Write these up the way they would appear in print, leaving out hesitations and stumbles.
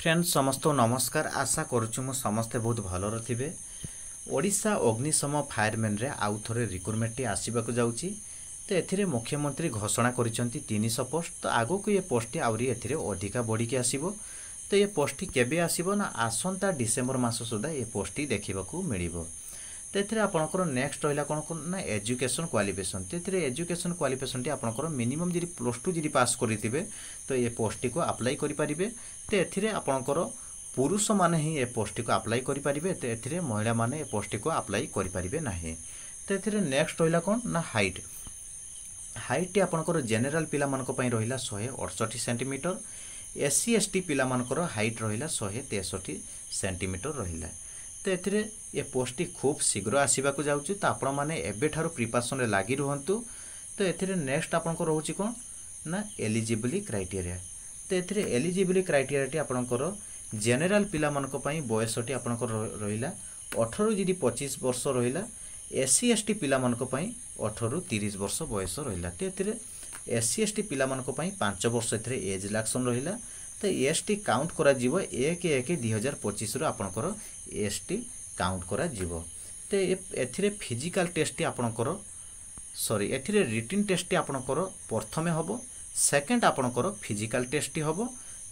Friends समस्त नमस्कार। आशा करुछु मु समस्ते बहुत भलर थिबे। ओडिशा अग्निशम फायरमैन रे आउ थरे रिक्रुटमेंट आसीबाकु जाउची। तो एथिरे मुख्यमंत्री घोषणा करिसंती 300 पोस्ट। तो आगो को ये पोस्ट आउरी एथिरे अधिका बढ़ी के आसीबो। तो ये पोस्ट केबे आसीबो ना आसंता डिसेंबर मास सुधा ये पोस्ट देखिबाकू मिलिबो। तो एथिरे आपनकर नेक्स्ट रहिला कोन ना एजुकेशन क्वालिफिकेशन। तो एथिरे एजुकेशन क्वालिफिकेशन टी आपनकर मिनिमम जि +2 जि पास करिथिबे तो ये पोस्ट को अप्लाई करि परिबे। तो एथिरे आपनकर पुरुष माने ही ये पोस्ट को अप्लाई करि परिबे। तो एथिरे महिला माने ये पोस्ट को अप्लाई करि परिबे नाही। तो एथिरे नेक्स्ट रहिला कोन ना हाइट। हाइट टी आपनकर जनरल पिला मानको पई रहिला 168 सेंटीमीटर। एससी एसटी पिला मानकर हाइट रहिला 163 सेंटीमीटर रहिला। तो एथिरे ये पोस्ट खूब शीघ्र आसीबाकू जाउची। तो आपण माने एबे ठारो प्रिपरेशन रे लागि रहंतु। तो एथिरे नेक्स्ट आपनको रहउची कोन ना एलिजिबिलिटी क्राइटेरिया। तो एथिरे एलिजिबिलिटी क्राइटेरिया टी आपनकर जनरल पिला मानको पई बयस टी आपनकर रहिला 18 जि 25 वर्ष रहिला। एससी एसटी पिला मानको पई 18 रु 30 वर्ष बयस रहिला। तो एथिरे एससी एसटी पिला मानको पई 5 वर्ष एथिरे एज रिलैक्सन रहिला। तो एसटी काउंट करा जीवो 1/1/2025 रु आपनकर एसटी काउंट करा जीवो। तो एथिरे फिजिकल टेस्ट आपनकर सॉरी एथिरे रिटन टेस्ट आपनकर प्रथमे हबो। सेकंड आपनकर फिजिकल टेस्ट हबो।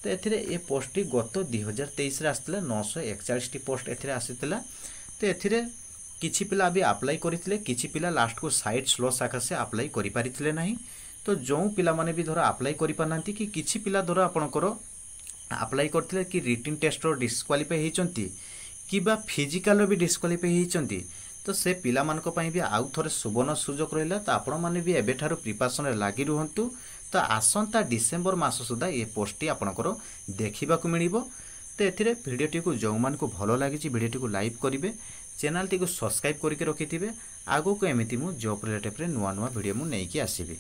तो एथिरे ए पोस्ट गत 2023 रे आस्तिला 941 टी पोस्ट एथिरे आसीतिला। तो एथिरे किछि पिला भी अप्लाई करिथिले, किछि पिला लास्ट को साइड स्लो शाखा से अप्लाई करि पारिथिले नाही। तो जो पिला माने भी धर अप्लाई करि पानांती कि किछि पिला धर आपनकर अप्लाई करथिले कि रिटन टेस्ट रो डिस्क्वालिफाई हेचंती किबा फिजिकल रो भी डिस्क्वालिफाई हेचंती। तो से पिला मानको पई भी आउ थरे सुवर्ण सुजोग रहिला। तो आपण माने भी एबे ठारो प्रिपरेशन रे लागि रहंतु। तो आसंता डिसेंबर मास सुधा ये पोस्ट आपनकर देखिबाकू मिलिबो। तो एथिरे वीडियोटी को जो मान को भलो लागिछि वीडियोटी को लाइक करिवे, चैनल टी को सब्सक्राइब करके रखिथिबे। आगो को एमिति मु जॉब रिलेटेड रे नुवा नुवा वीडियो मु नेकी आसीबी।